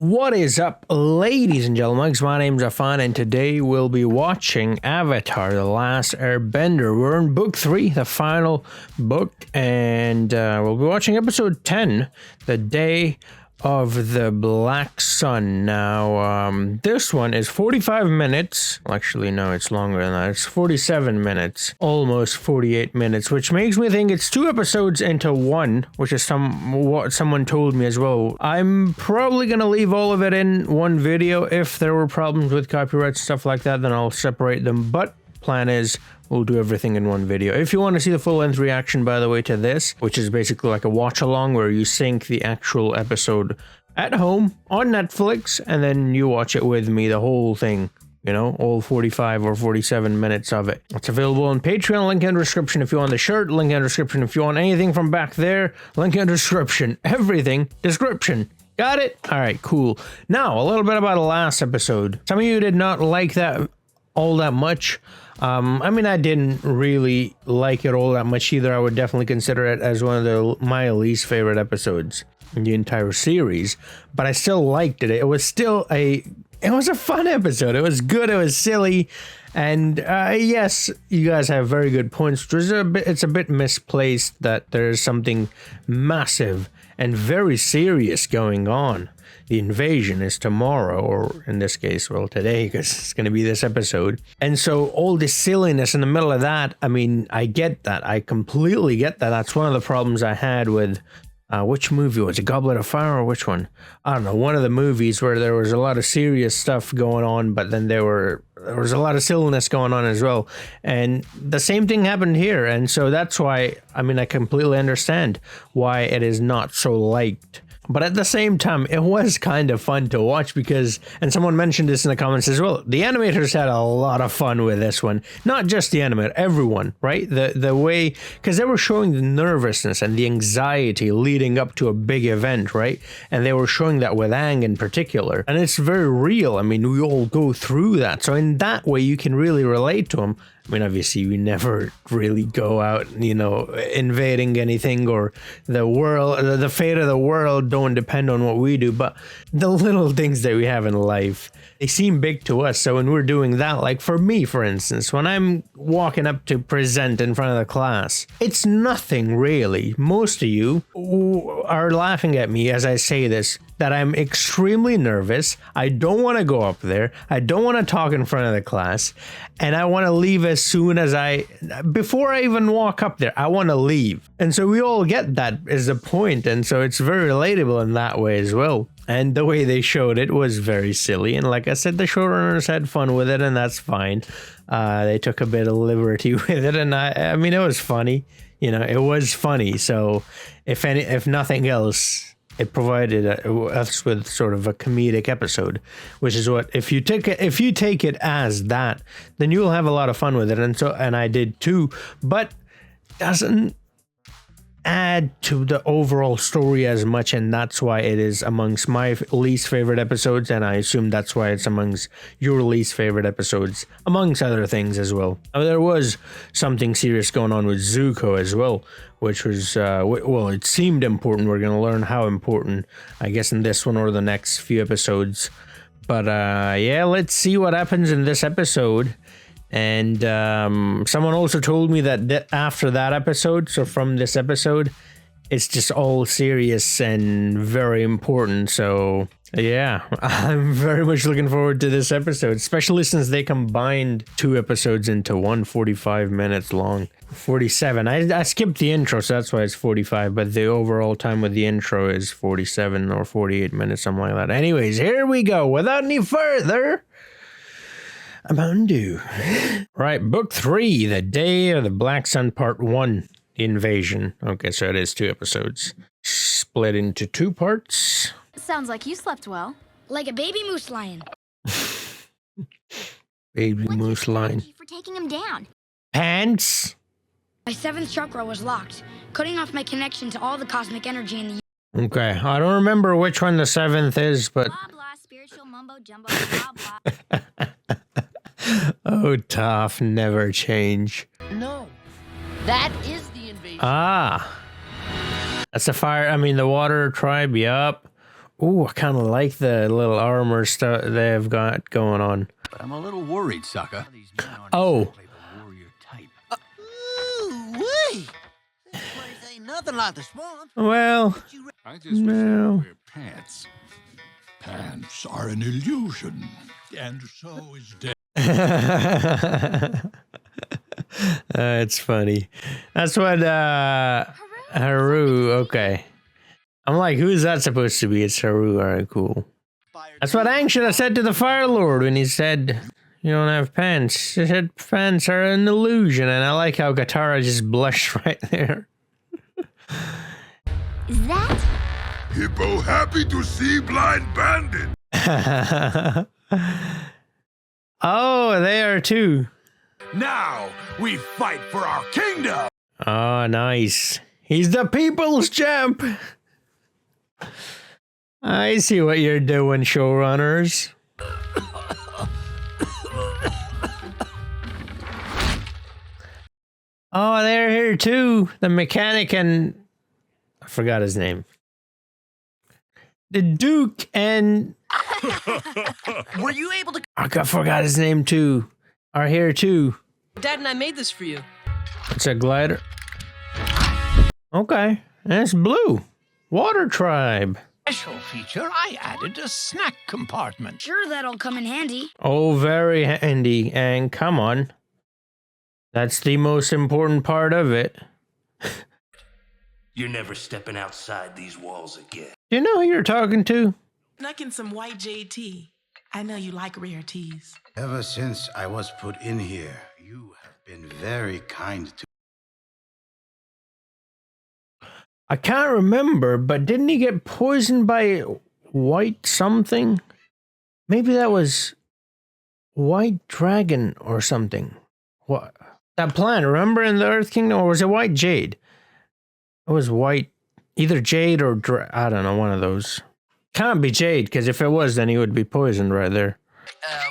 What is up, ladies and gentlemen? My name's Afan, and today we'll be watching Avatar: The Last Airbender. We're in book 3, the final book, and we'll be watching episode 10, The Day of the Black Sun. Now, this one is 45 minutes. Actually, no, it's longer than that. It's 47 minutes, almost 48 minutes, which makes me think it's 2 episodes into one, which is what someone told me as well. I'm probably going to leave all of it in one video. If there were problems with copyright stuff like that, then I'll separate them. But plan is we'll do everything in one video. If you want to see the full-length reaction, by the way, to this, which is basically like a watch-along where you sync the actual episode at home on Netflix, and then you watch it with me, the whole thing, you know, all 45 or 47 minutes of it. It's available on Patreon, link in the description if you want the shirt, link in the description if you want anything from back there, link in the description, everything, description. Got it? All right, cool. Now, a little bit about the last episode. Some of you did not like that all that much. I mean, I didn't really like it all that much either. I would definitely consider it as one of my least favorite episodes in the entire series, but I still liked it. It was still it was a fun episode. It was good. It was silly. And yes, you guys have very good points. It's a bit misplaced that there's something massive and very serious going on. The invasion is tomorrow, or in this case, well, today, because it's going to be this episode. And so all this silliness in the middle of that, I mean, I get that. I completely get that. That's one of the problems I had with, which movie was it? Goblet of Fire, or which one? I don't know. One of the movies where there was a lot of serious stuff going on, but then there was a lot of silliness going on as well. And the same thing happened here. And so that's why, I mean, I completely understand why it is not so liked. But at the same time, it was kind of fun to watch because, and someone mentioned this in the comments as well, the animators had a lot of fun with this one. Not just the animator, everyone, right? The way, because they were showing the nervousness and the anxiety leading up to a big event, right? And they were showing that with Aang in particular. And it's very real. I mean, we all go through that. So in that way, you can really relate to him. I mean, obviously, we never really go out, you know, invading anything, or the world, the fate of the world don't depend on what we do. But the little things that we have in life, they seem big to us. So when we're doing that, like for me, for instance, when I'm walking up to present in front of the class, it's nothing really. Most of you are laughing at me as I say this, that I'm extremely nervous. I don't want to go up there. I don't want to talk in front of the class. And I want to leave as soon as before I even walk up there, I want to leave. And so we all get that is the point. And so it's very relatable in that way as well. And the way they showed it was very silly. And like I said, the showrunners had fun with it, and that's fine. They took a bit of liberty with it. And I mean, it was funny. You know, it was funny. So if nothing else, it provided us with sort of a comedic episode, which is what, if you take it as that, then you'll have a lot of fun with it. And I did too, but doesn't add to the overall story as much, and that's why it is amongst my least favorite episodes, and I assume that's why it's amongst your least favorite episodes, amongst other things as well. Now, there was something serious going on with Zuko as well, which was, well, it seemed important. We're going to learn how important, I guess, in this one or the next few episodes. But yeah, let's see what happens in this episode. And someone also told me that after that episode, so from this episode, it's just all serious and very important. So yeah, I'm very much looking forward to this episode, especially since they combined 2 episodes into one, 45 minutes long. 47. I skipped the intro, so that's why it's 45, but the overall time with the intro is 47 or 48 minutes, something like that. Anyways, here we go. Without any further ado. Right, book 3, The Day of the Black Sun, part 1, Invasion. Okay, so it is 2 episodes, split into 2 parts. Sounds like you slept well. Like a baby moose lion. Baby moose lion. For taking him down. Pants. My 7th chakra was locked, cutting off my connection to all the cosmic energy in the Okay, I don't remember which one the 7th is, but... Blah, blah, spiritual mumbo jumbo, blah, blah. Oh, Toph, never change. No, that is the invasion. Ah, that's the fire. I mean, the water tribe. Yup. Ooh, I kind of like the little armor stuff they've got going on. But I'm a little worried, Sokka. Oh. Ooh-wee! This place ain't nothing like the swamp. Well, I just wish I no. could wear pants. Pants are an illusion, and so is death. It's funny. That's what, Haru, okay. I'm like, who's that supposed to be? It's Haru, alright, cool. That's what Aang should have said to the Fire Lord when he said, you don't have pants. He said pants are an illusion, and I like how Katara just blushed right there. Is that? Hippo happy to see blind bandit. Oh, they are too. Now we fight for our kingdom. Oh, nice. He's the people's champ. I see what you're doing, showrunners. Oh, they're here too. The mechanic and... I forgot his name. The Duke and... Were you able to... I forgot his name too. Are here too. Dad and I made this for you. It's a glider. Okay. And it's blue. Water tribe. Special feature, I added a snack compartment. Sure, that'll come in handy. Oh, very handy. And come on. That's the most important part of it. You're never stepping outside these walls again. Do you know who you're talking to? Snuck in some white jade tea. I know you like rare teas. Ever since I was put in here, you have been very kind to I can't remember, but didn't he get poisoned by white something? Maybe that was White Dragon or something. What? That plant, remember in the Earth Kingdom? Or was it White Jade? It was white, either Jade or I don't know, one of those. Can't be Jade, because if it was, then he would be poisoned right there.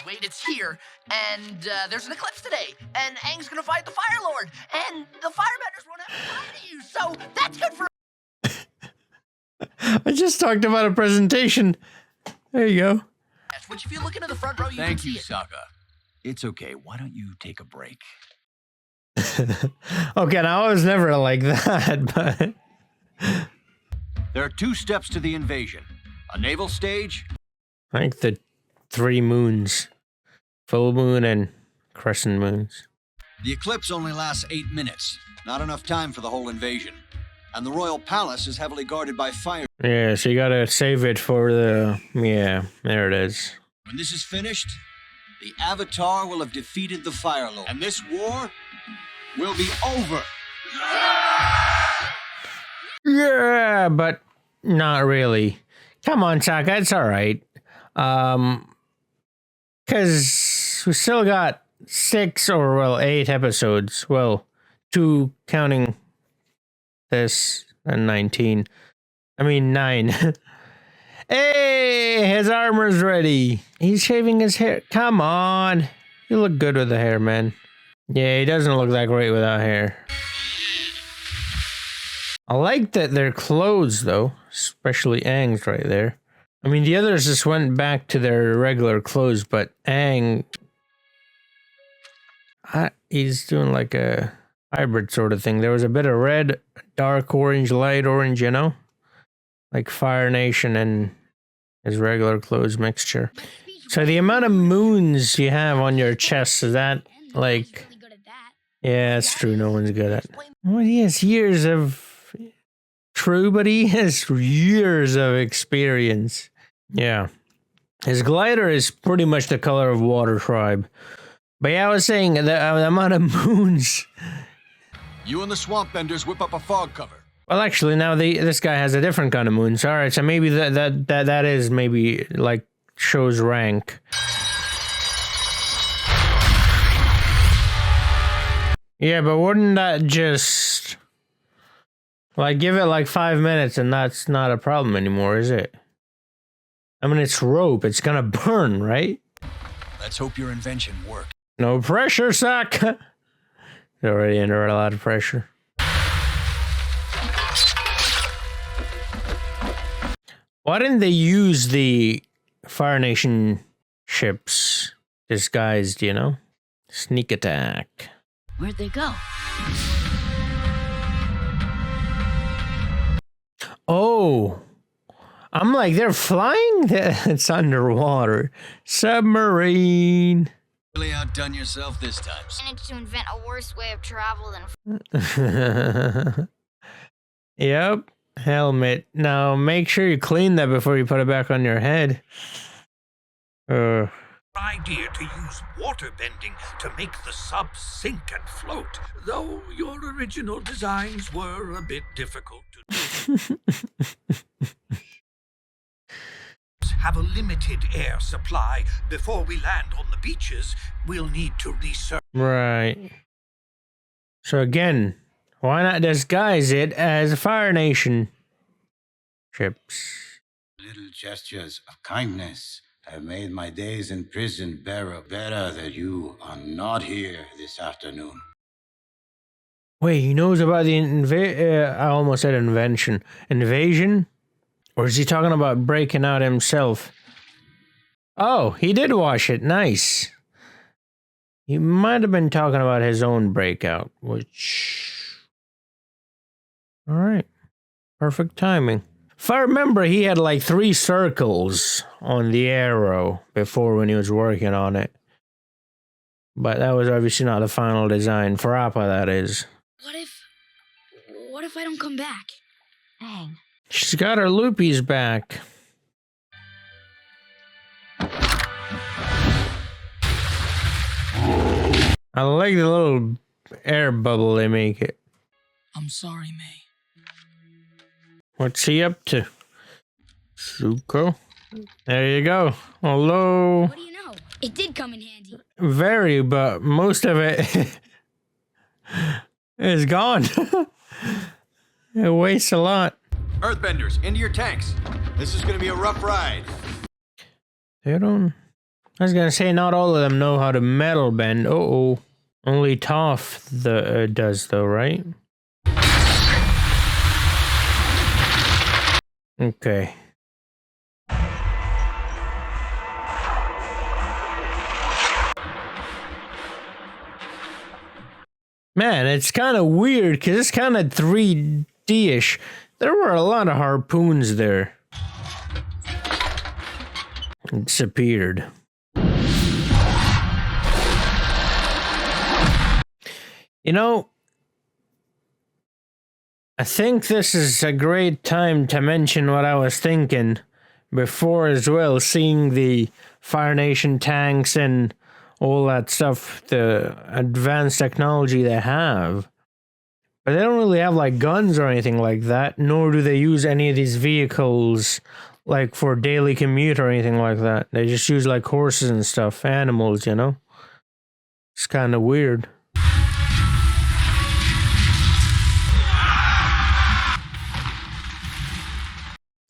Wait, it's here, and there's an eclipse today, and Aang's gonna fight the Fire Lord, and the Firebenders won't have to fight you, so that's good for... I just talked about a presentation. There you go. Which if you look into the front row, you Thank can you, see it. Sokka. It's okay. Why don't you take a break? Okay, now I was never like that, but... There are 2 steps to the invasion. A naval stage. I think the 3 moons. Full moon and crescent moons. The eclipse only lasts 8 minutes. Not enough time for the whole invasion. And the royal palace is heavily guarded by fire. Yeah, so you gotta save it for the... Yeah, there it is. When this is finished, the Avatar will have defeated the Fire Lord. And this war will be over. Yeah, but not really. Come on, Sokka, it's alright. Because we still got 6 or, well, 8 episodes. Well, 2 counting this and 19. I mean, 9. Hey, his armor's ready. He's shaving his hair. Come on. You look good with the hair, man. Yeah, he doesn't look that great without hair. I like that their clothes, though. Especially Aang's right there. I mean, the others just went back to their regular clothes, but Aang... he's doing like a hybrid sort of thing. There was a bit of red, dark orange, light orange, you know? Like Fire Nation and his regular clothes mixture. So the amount of moons you have on your chest, is that like... Yeah, it's true, no one's good at it. Well, he has years of... True, but he has years of experience. Yeah. His glider is pretty much the color of Water Tribe. But yeah, I was saying the amount of moons... You and the Swamp Benders whip up a fog cover. Well, actually, now this guy has a different kind of moons. All right, so maybe that is maybe like shows rank. Yeah, but wouldn't that just like give it like 5 minutes and that's not a problem anymore, is it? I mean, it's rope. It's gonna burn, right? Let's hope your invention works. No pressure, suck. It's already under a lot of pressure. Why didn't they use the Fire Nation ships disguised, you know? Sneak attack. Where'd they go? Oh, I'm like, they're flying? It's underwater. Submarine. Really outdone yourself this time. Managed to invent a worse way of travel than. Yep. Helmet. Now make sure you clean that before you put it back on your head. Idea to use water bending to make the sub sink and float, though your original designs were a bit difficult to do. Have a limited air supply. Before we land on the beaches, we'll need to research. Right. So again, why not disguise it as Fire Nation ships? Little gestures of kindness have made my days in prison better that you are not here this afternoon. Wait, he knows about the I almost said invasion? Or is he talking about breaking out himself? Oh, he did wash it. Nice. He might have been talking about his own breakout, which... Alright. Perfect timing. If I remember, he had like 3 circles on the arrow before when he was working on it. But that was obviously not the final design. For Appa, that is. What if I don't come back? Dang. She's got her loopies back. I like the little air bubble they make it. I'm sorry, May. What's he up to? Zuko? There you go. Hello. What do you know? It did come in handy. Very, but most of it is gone. It wastes a lot. Earthbenders, into your tanks. This is gonna be a rough ride. They don't... I was gonna say not all of them know how to metal bend. Uh-oh. Only Toph does though, right? Okay. Man, it's kind of weird because it's kind of 3D-ish. There were a lot of harpoons there. It disappeared. You know, I think this is a great time to mention what I was thinking before as well, seeing the Fire Nation tanks and all that stuff, the advanced technology they have. But they don't really have like guns or anything like that, nor do they use any of these vehicles like for daily commute or anything like that. They just use like horses and stuff, animals, you know? It's kind of weird.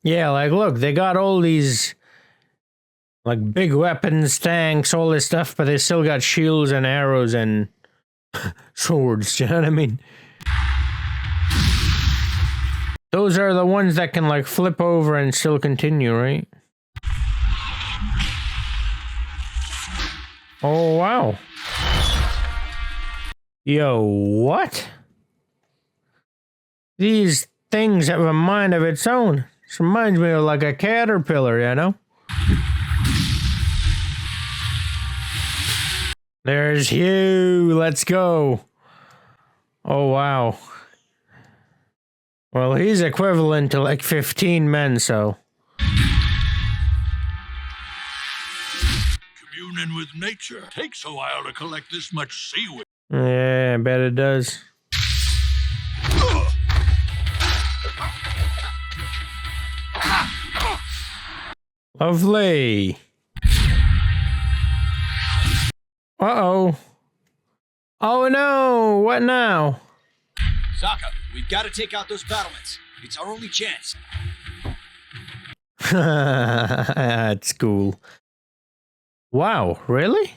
Yeah, like, look, they got all these, like, big weapons, tanks, all this stuff, but they still got shields and arrows and swords, do you know what I mean? Those are the ones that can, like, flip over and still continue, right? Oh, wow. Yo, what? These things have a mind of its own. This reminds me of like a caterpillar, you know? There's Hugh. Let's go. Oh, wow. Well, he's equivalent to like 15 men, so. Communing with nature takes a while to collect this much seaweed. Yeah, I bet it does. Lovely. Uh-oh. Oh no, what now? Sokka, we've got to take out those battlements. It's our only chance. That's cool. Wow, really?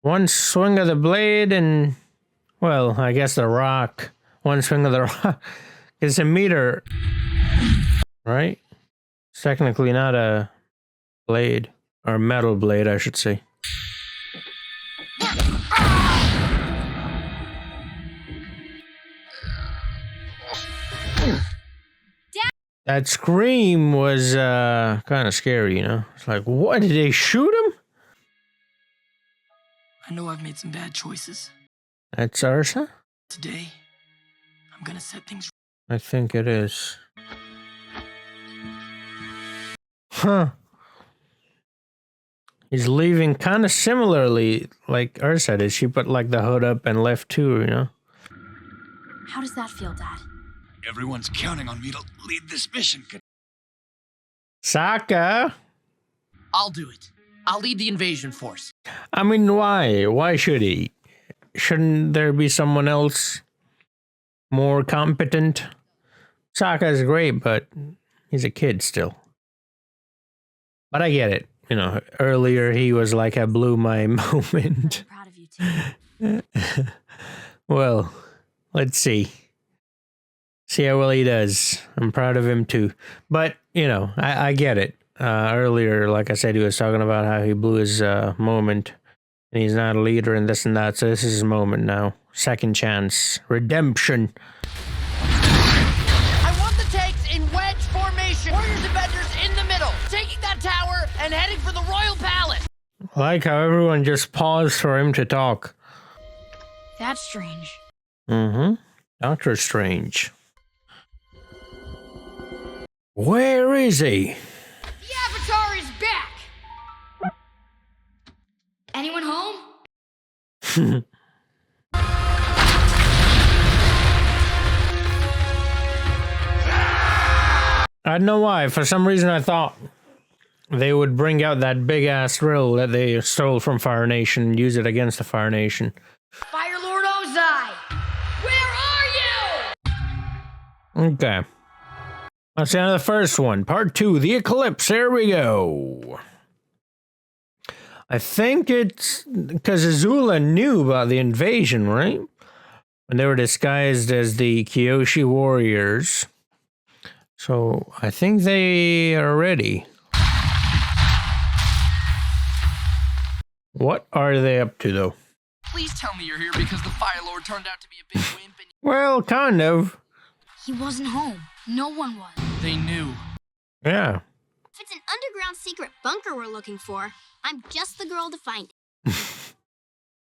One swing of the blade and, well, I guess the rock. One swing of the rock. It's a meter. right? It's technically not a blade, or metal blade, I should say. That scream was kind of scary, you know? It's like, what, did they shoot him? I know I've made some bad choices. That's Arsa? Today, I'm gonna set things. I think it is. Huh. He's leaving kind of similarly like Ursa did. She put like the hood up and left too, you know? How does that feel, Dad? Everyone's counting on me to lead this mission. Sokka! I'll do it. I'll lead the invasion force. I mean, why? Why should he? Shouldn't there be someone else more competent? Sokka's great, but he's a kid still. But I get it. You know, earlier he was like a blew my moment. I'm proud of you too. Well, let's see. See how well he does. I'm proud of him too. But, you know, I get it. Earlier, like I said, he was talking about how he blew his moment. And he's not a leader and this and that. So this is his moment now. Second chance. Redemption. I want the tanks in wedge formation. Warriors and Benders in the middle. Taking that tower and heading for the Royal Palace. I like how everyone just paused for him to talk. That's strange. Mm-hmm. Doctor Strange. Where is he? The Avatar is back! Anyone home? I don't know why. For some reason I thought they would bring out that big-ass drill that they stole from Fire Nation and use it against the Fire Nation. Fire Lord Ozai! Where are you? Okay. That's the end of the first one. Part 2, The Eclipse. There we go. I think it's because Azula knew about the invasion, right? When they were disguised as the Kyoshi warriors. So I think they are ready. What are they up to, though? Please tell me you're here because the Fire Lord turned out to be a big wimp and Well, kind of. He wasn't home. No one was. they knew. Yeah. If it's an underground secret bunker we're looking for, I'm just the girl to find it.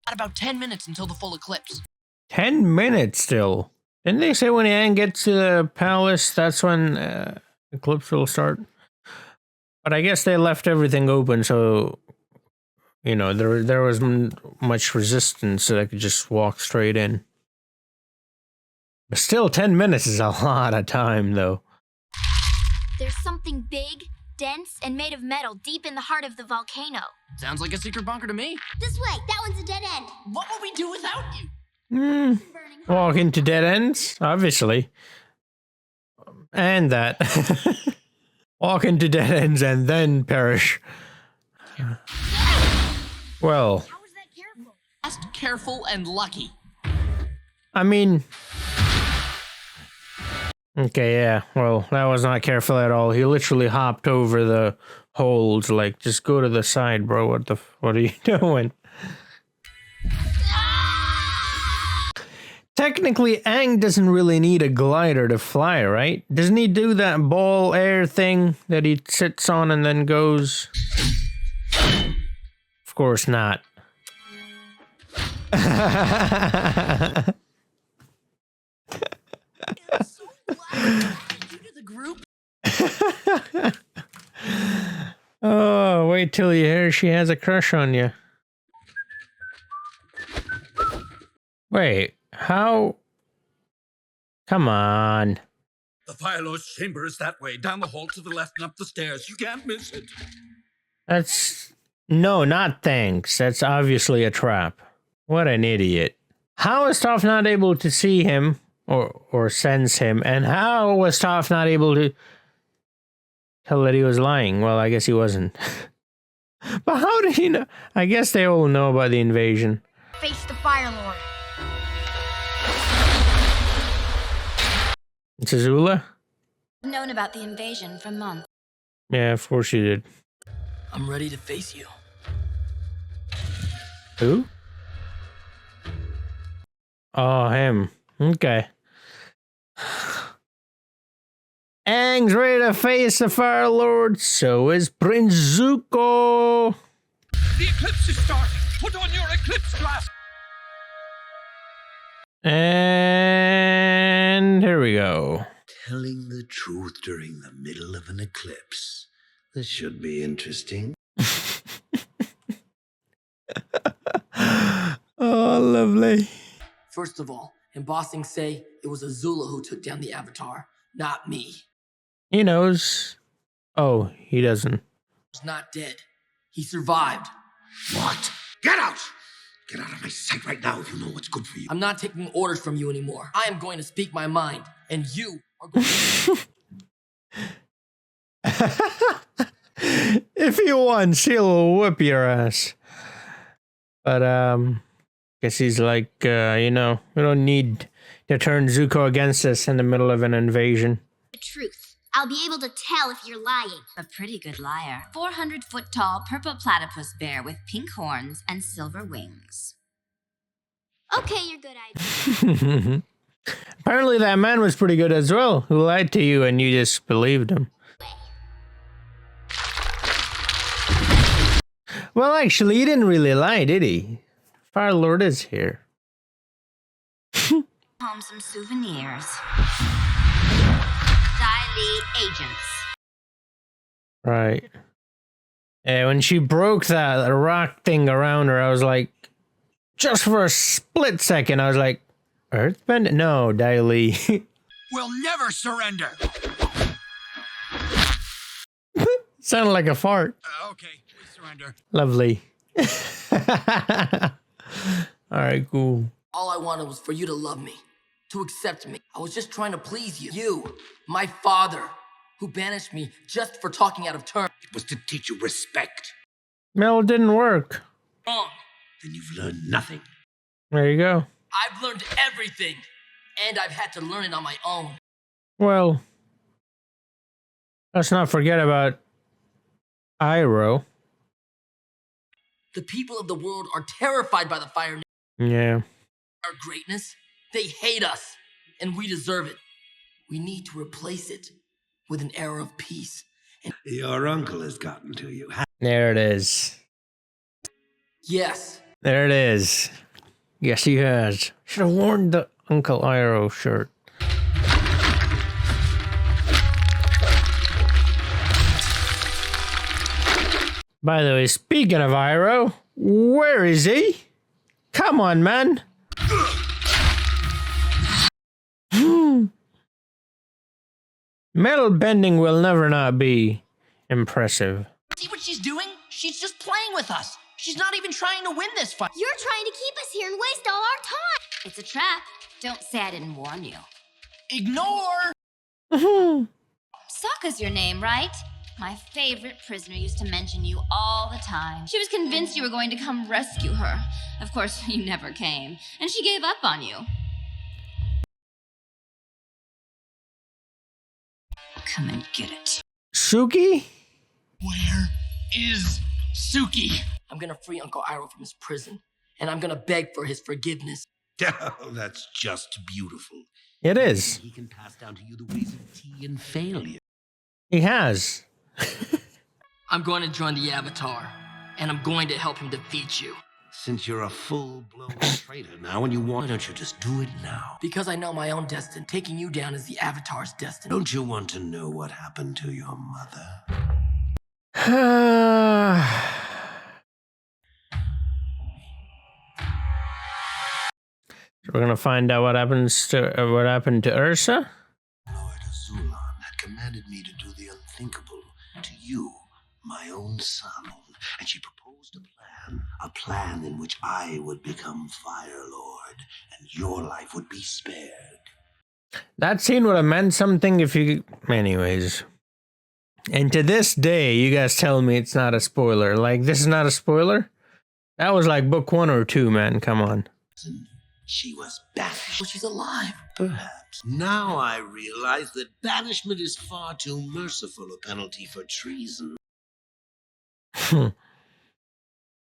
Got about 10 minutes until the full eclipse. 10 minutes still. Didn't they say when Aang gets to the palace, that's when Eclipse will start? But I guess they left everything open, so, you know, there wasn't much resistance, so they could just walk straight in. But still, 10 minutes is a lot of time, though. There's something big, dense, and made of metal deep in the heart of the volcano. Sounds like a secret bunker to me. This way, that one's a dead end. What will we do without you? Walk into dead ends, obviously. And that. Walk into dead ends and then perish. Well. How was that careful? Just careful and lucky. I mean... Okay, yeah. Well, that was not careful at all. He literally hopped over the holes, like, just go to the side, bro. What are you doing? Technically, Aang doesn't really need a glider to fly, right? Doesn't he do that ball air thing that he sits on and then goes? Of course not. Oh, wait till you hear she has a crush on you. Wait, how? Come on. The Fire Lord's chamber is that way, down the hall to the left and up the stairs. You can't miss it. That's... No, not thanks. That's obviously a trap. What an idiot. How is Toph not able to see him or sense him? And how was Toph not able to tell that he was lying? Well, I guess he wasn't. But how did he know? I guess they all know about the invasion. Face the Fire Lord. It's Azula? Known about the invasion for months. Yeah, of course you did. I'm ready to face you. Who? Oh, him. Okay. Aang's ready to face the Fire Lord. So is Prince Zuko. The eclipse is starting. Put on your eclipse glass. And here we go. Telling the truth during the middle of an eclipse. This should be interesting. Oh, lovely. First of all, embossing say it was Azula who took down the Avatar, not me. He knows. Oh, he doesn't. He's not dead. He survived. What? Get out! Get out of my sight right now if you know what's good for you. I'm not taking orders from you anymore. I am going to speak my mind, and you are going to... If he wants, he'll whip your ass. But, guess he's like, you know, we don't need to turn Zuko against us in the middle of an invasion. The truth. I'll be able to tell if you're lying. A pretty good liar. 400-foot tall purple platypus bear with pink horns and silver wings. Okay, you're good idea. Apparently that man was pretty good as well, who lied to you and you just believed him. Well, actually, he didn't really lie, did he? Fire Lord is here. Home some souvenirs. Didi agents. Right. And when she broke that rock thing around her, I was like, just for a split second, I was like, Earthbend? No, Didi. We'll never surrender. Sounded like a fart. Okay, we surrender. Lovely. Alright, cool. All I wanted was for you to love me, to accept me. I was just trying to please you. You, my father, who banished me just for talking out of turn. It was to teach you respect. No, it didn't work. Wrong. Then you've learned nothing. There you go. I've learned everything, and I've had to learn it on my own. Well, let's not forget about Iroh. The people of the world are terrified by the Fire. Yeah. Our greatness, they hate us, and we deserve it. We need to replace it with an era of peace. And your uncle has gotten to you. There it is. Yes. There it is. Yes, he has. Should have worn the Uncle Iroh shirt. By the way, speaking of Iroh, where is he? Come on, man. Metal bending will never not be impressive. See what she's doing? She's just playing with us. She's not even trying to win this fight. You're trying to keep us here and waste all our time. It's a trap. Don't say I didn't warn you. Ignore! Sokka's your name, right? My favorite prisoner used to mention you all the time. She was convinced you were going to come rescue her. Of course, you never came, and she gave up on you. Come and get it. Suki? Where is Suki? I'm gonna free Uncle Iroh from his prison, and I'm gonna beg for his forgiveness. Oh, that's just beautiful. It is. He can pass down to you the ways of tea and failure. He has. I'm going to join the Avatar, and I'm going to help him defeat you. Since you're a full-blown traitor now and you want, why don't you just do it now? Because I know my own destiny. Taking you down is the Avatar's destiny. Don't you want to know what happened to your mother? We're gonna find out what happened to Ursa. Lord Azulon had commanded me to do the unthinkable to you, my own son, and she proposed a plan in which I would become Fire Lord, and your life would be spared. That scene would have meant something if you... Anyways. And to this day, you guys tell me it's not a spoiler. Like, this is not a spoiler? That was like book 1 or 2, man. Come on. She was banished. But she's alive. Perhaps. Now I realize that banishment is far too merciful a penalty for treason.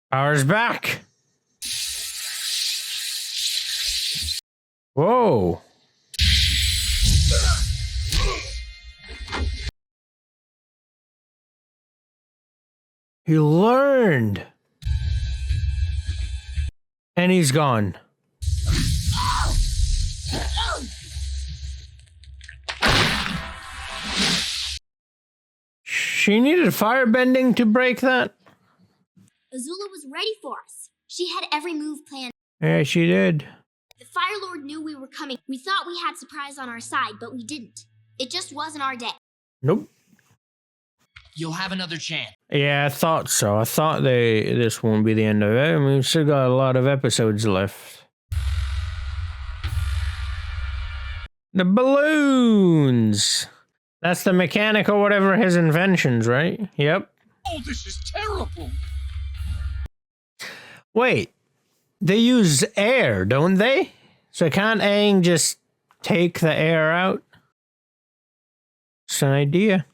Power's back. Whoa. He learned. And he's gone. She needed firebending to break that? Azula was ready for us. She had every move planned. Yeah, she did. The Fire Lord knew we were coming. We thought we had surprise on our side, but we didn't. It just wasn't our day. Nope. You'll have another chance. Yeah, I thought so. I thought this won't be the end of it. I mean, we've still got a lot of episodes left. The balloons. That's the mechanic or whatever his inventions, right? Yep. Oh, this is terrible. Wait. They use air, don't they? So can't Aang just take the air out? It's an idea.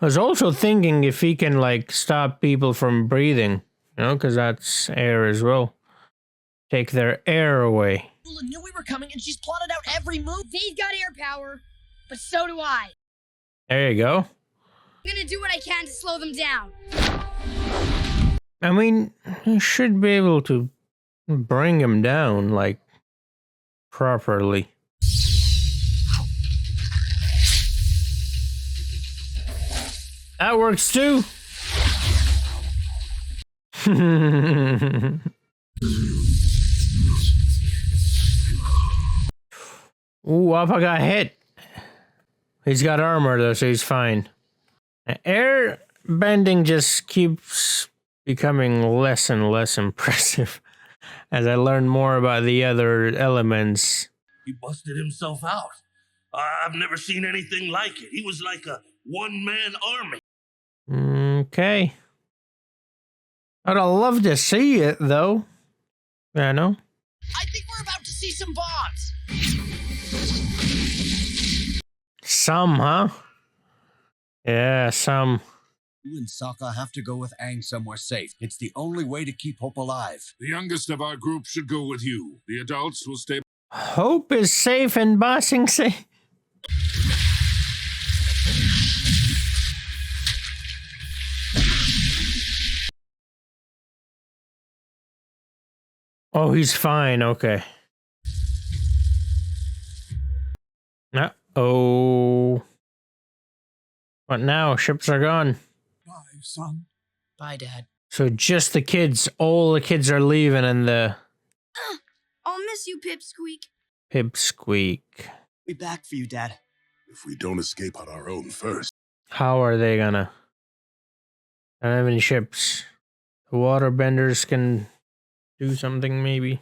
I was also thinking if he can, like, stop people from breathing, you know, because that's air as well. Take their air away. Azula knew we were coming and she's plotted out every move. They've got air power, but so do I. There you go. I'm gonna do what I can to slow them down. I mean, you should be able to bring him down, like, properly. That works too. Ooh, Appa got hit. He's got armor though, so he's fine. Air bending just keeps becoming less and less impressive as I learn more about the other elements. He busted himself out. I've never seen anything like it. He was like a one-man army. Okay. I'd love to see it, though. Yeah, I know. I think we're about to see some bombs. Some, huh? Yeah, some. You and Sokka have to go with Aang somewhere safe. It's the only way to keep Hope alive. The youngest of our group should go with you. The adults will stay. Hope is safe and Bossing safe. Oh, he's fine. Okay. Uh-oh. What now? Ships are gone. Bye, son. Bye, Dad. So just the kids. All the kids are leaving and the... I'll miss you, Pipsqueak. Pipsqueak. Be back for you, Dad. If we don't escape on our own first. How are they gonna? I don't have any ships. The waterbenders can do something, maybe.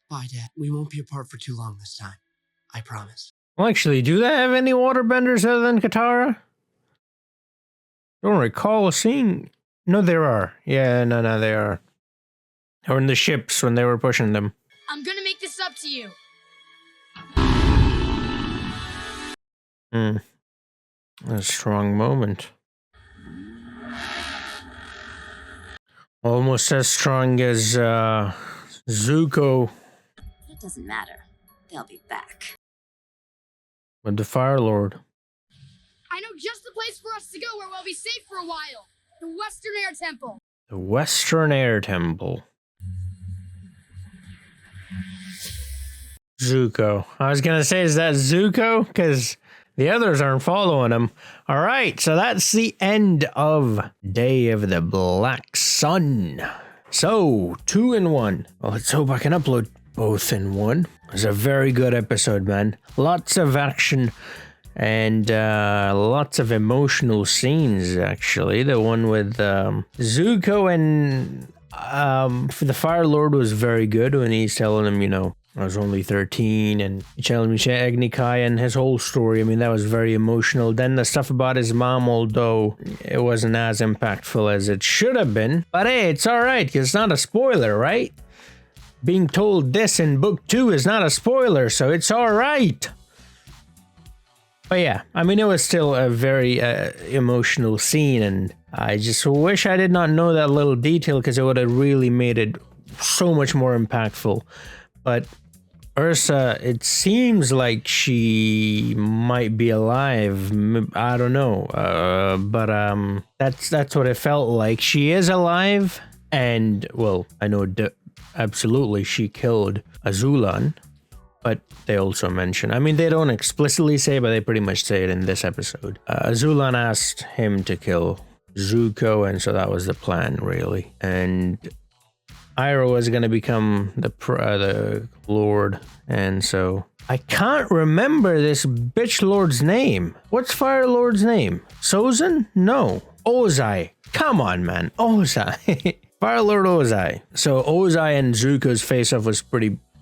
Bye, Dad. We won't be apart for too long this time. I promise. Well, actually, do they have any waterbenders other than Katara? Don't recall seeing... No, there are. Yeah, no, they are. Or in the ships when they were pushing them. I'm gonna make this up to you. A strong moment. Almost as strong as Zuko. It doesn't matter. They'll be back. With the Fire Lord. I know just the place for us to go where we'll be safe for a while. The Western Air Temple. The Western Air Temple. Zuko. I was gonna say, is that Zuko? Because the others aren't following him. All right, so that's the end of Day of the Black Sun. So, 2 in 1. Well, let's hope I can upload both in one. It was a very good episode, man. Lots of action and lots of emotional scenes, actually. The one with Zuko and the Fire Lord was very good when he's telling him, you know, I was only 13, and he tells me Agnikai and his whole story. I mean, that was very emotional. Then the stuff about his mom, although it wasn't as impactful as it should have been. But hey, it's alright, because it's not a spoiler, right? Being told this in book 2 is not a spoiler, so it's alright. But yeah, I mean, it was still a very emotional scene, and I just wish I did not know that little detail, because it would have really made it so much more impactful. But Ursa, it seems like she might be alive. I don't know, but that's what it felt like. She is alive, and well, I know absolutely she killed Azulan. But they also mention, I mean, they don't explicitly say, but they pretty much say it in this episode. Azulan asked him to kill Zuko, and so that was the plan, really. And Iroh was going to become the Lord, and so I can't remember this bitch Lord's name. What's Fire Lord's name? Sozin? No. Ozai. Come on, man. Ozai. Fire Lord Ozai. So Ozai and Zuko's face-off was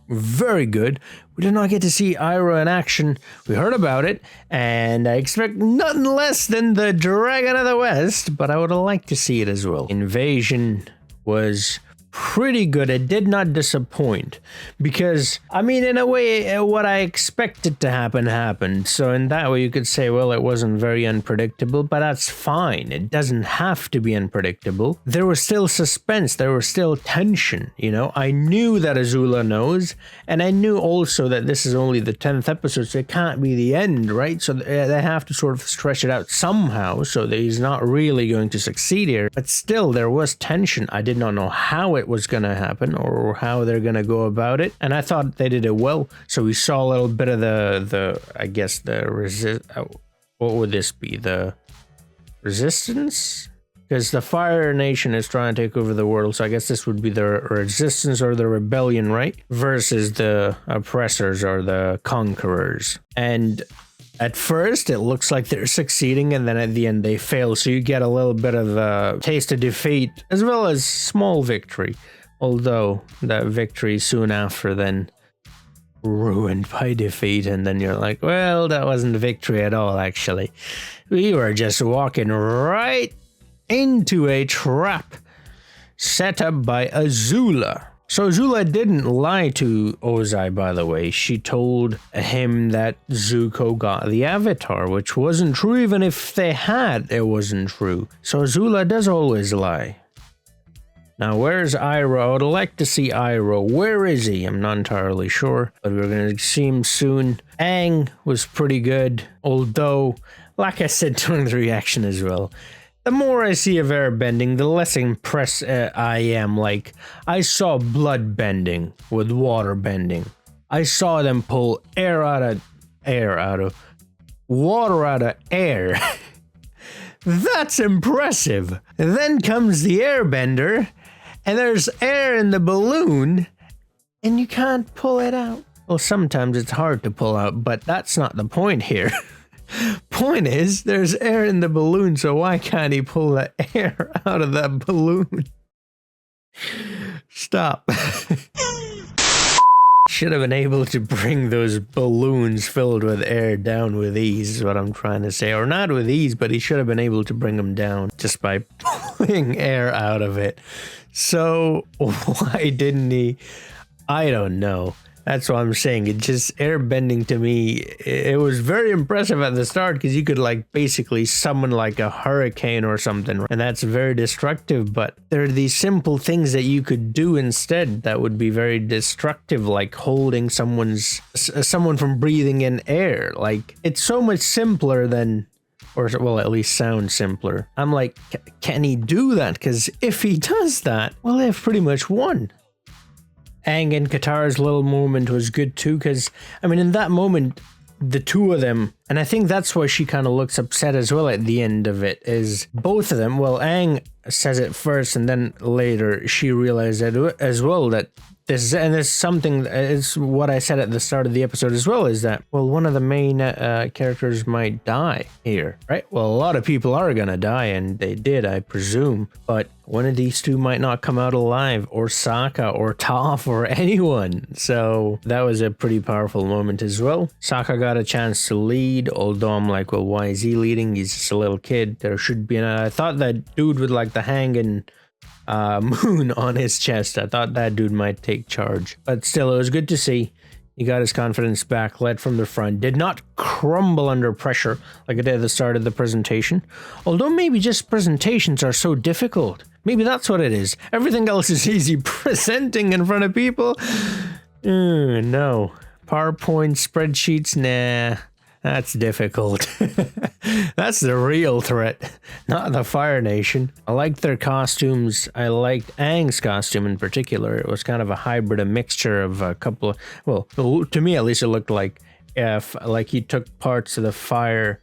very good. We did not get to see Iroh in action. We heard about it, and I expect nothing less than the Dragon of the West, but I would have liked to see it as well. Invasion was pretty good. It did not disappoint, because I mean, in a way, what I expected to happen happened. So in that way, you could say, well, it wasn't very unpredictable, but that's fine. It doesn't have to be unpredictable. There was still suspense. There was still tension. You know, I knew that Azula knows, and I knew also that this is only the 10th episode, so it can't be the end, right? So they have to sort of stretch it out somehow, so that he's not really going to succeed here. But still, there was tension. I did not know how it was going to happen or how they're going to go about it, and I thought they did it well. So we saw a little bit of the I guess the what would this be, the resistance, because the Fire Nation is trying to take over the world, so I guess this would be the resistance or the rebellion, right, versus the oppressors or the conquerors. And at first, it looks like they're succeeding, and then at the end, they fail. So you get a little bit of a taste of defeat, as well as small victory. Although that victory soon after then ruined by defeat, and then you're like, well, that wasn't victory at all, actually. We were just walking right into a trap set up by Azula. So Azula didn't lie to Ozai, by the way. She told him that Zuko got the Avatar, which wasn't true. Even if they had, it wasn't true. So Azula does always lie. Now, where's Iroh? I would like to see Iroh. Where is he? I'm not entirely sure, but we're going to see him soon. Aang was pretty good, although, like I said during the reaction as well, the more I see of airbending, the less impressed I am. Like, I saw blood bending with water bending. I saw them pull water out of air. That's impressive. Then comes the airbender, and there's air in the balloon, and you can't pull it out. Well, sometimes it's hard to pull out, but that's not the point here. Point is, there's air in the balloon, so why can't he pull the air out of that balloon? Stop. Should have been able to bring those balloons filled with air down with ease, is what I'm trying to say. Or not with ease, but he should have been able to bring them down just by pulling air out of it. So why didn't he? I don't know. That's what I'm saying. It just, airbending to me, it was very impressive at the start, because you could like basically summon like a hurricane or something, and that's very destructive. But there are these simple things that you could do instead that would be very destructive, like holding someone from breathing in air. Like, it's so much simpler than, or well, at least sounds simpler. I'm like, can he do that? Because if he does that, well, they've pretty much won. Aang and Katara's little moment was good too, because, I mean, in that moment, the two of them, and I think that's why she kind of looks upset as well at the end of it, is both of them, well, Aang says it first, and then later she realized that as well, that this is something, it's what I said at the start of the episode as well, is that, well, one of the main characters might die here, right? Well, a lot of people are gonna die, and they did, I presume, but one of these two might not come out alive, or Sokka, or Toph, or anyone. So that was a pretty powerful moment as well. Sokka got a chance to lead, although I'm like, well, why is he leading? He's just a little kid. There should be, I thought that dude with like the hanging moon on his chest, I thought that dude might take charge. But still, it was good to see. He got his confidence back, led from the front, did not crumble under pressure like it did at the start of the presentation. Although maybe just presentations are so difficult. Maybe that's what it is. Everything else is easy. Presenting in front of people? No. PowerPoint, spreadsheets? Nah. That's difficult. That's the real threat, not the Fire Nation. I liked their costumes. I liked Aang's costume in particular. It was kind of a hybrid, a mixture of a couple of, well, to me at least it looked like if like he took parts of the Fire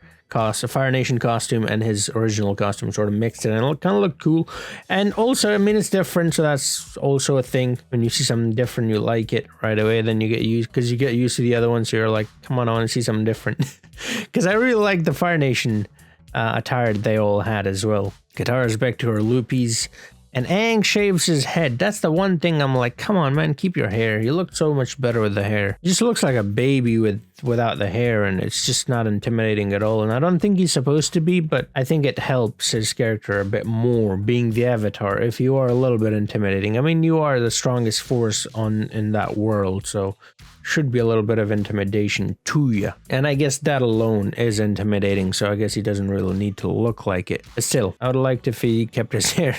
Nation costume and his original costume, sort of mixed it, and it kind of looked cool. And also, I mean, it's different, so that's also a thing. When you see something different, you like it right away, then you get used, because you get used to the other ones, so you're like, come on, I want to see something different. Because I really like the Fire Nation attire they all had as well. Katara's back to her loopies, and Aang shaves his head. That's the one thing I'm like, come on, man, keep your hair. You look so much better with the hair. He just looks like a baby without the hair, and it's just not intimidating at all. And I don't think he's supposed to be, but I think it helps his character a bit more, being the Avatar, if you are a little bit intimidating. I mean, you are the strongest force in that world, so should be a little bit of intimidation to you. And I guess that alone is intimidating, so I guess he doesn't really need to look like it. But still, I would like if he kept his hair.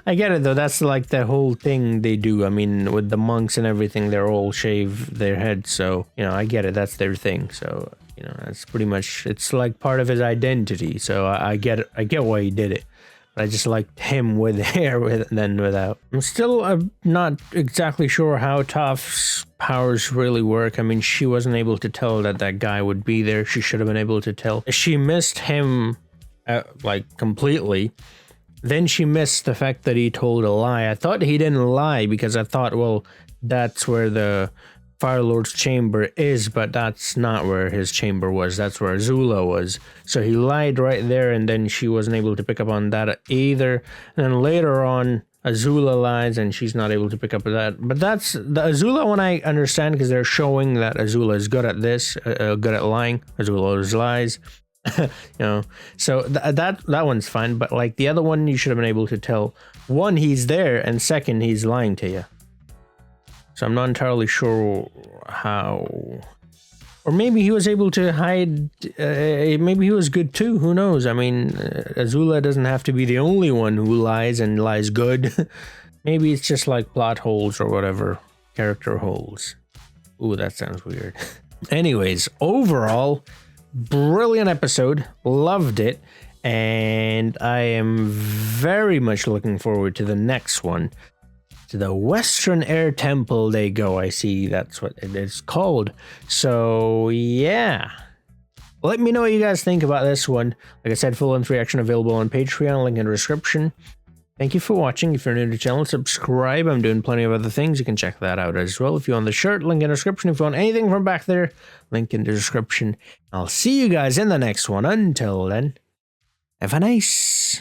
I get it though, that's like the whole thing they do. I mean, with the monks and everything, they're all shave their heads, so, you know, I get it, that's their thing. So, you know, that's pretty much, it's like part of his identity, so I get it, I get why he did it. But I just liked him with hair than without. I'm still not exactly sure how Toph's powers really work. I mean, she wasn't able to tell that guy would be there. She should have been able to tell. She missed him, like, completely. Then she missed the fact that he told a lie. I thought he didn't lie because I thought, well, that's where the Fire Lord's chamber is, but that's not where his chamber was. That's where Azula was. So he lied right there, and then she wasn't able to pick up on that either. And then later on, Azula lies, and she's not able to pick up on that. But that's the Azula one I understand, because they're showing that Azula is good at this, good at lying. Azula always lies. You know, so that one's fine, but like the other one, you should have been able to tell, one, he's there, and second, he's lying to you. So I'm not entirely sure how, or maybe he was able to hide, maybe he was good too, who knows? I mean, Azula doesn't have to be the only one who lies and lies good. Maybe it's just like plot holes or whatever, character holes. Ooh, that sounds weird. Anyways, overall, brilliant episode, loved it, and I am very much looking forward to the next one. To the Western Air Temple they go. I see that's what it is called. So yeah, let me know what you guys think about this one. Like I said, full-length reaction available on Patreon, link in the description. Thank you for watching. If you're new to the channel, subscribe. I'm doing plenty of other things. You can check that out as well. If you want the shirt, link in the description. If you want anything from back there, link in the description. I'll see you guys in the next one. Until then, have a nice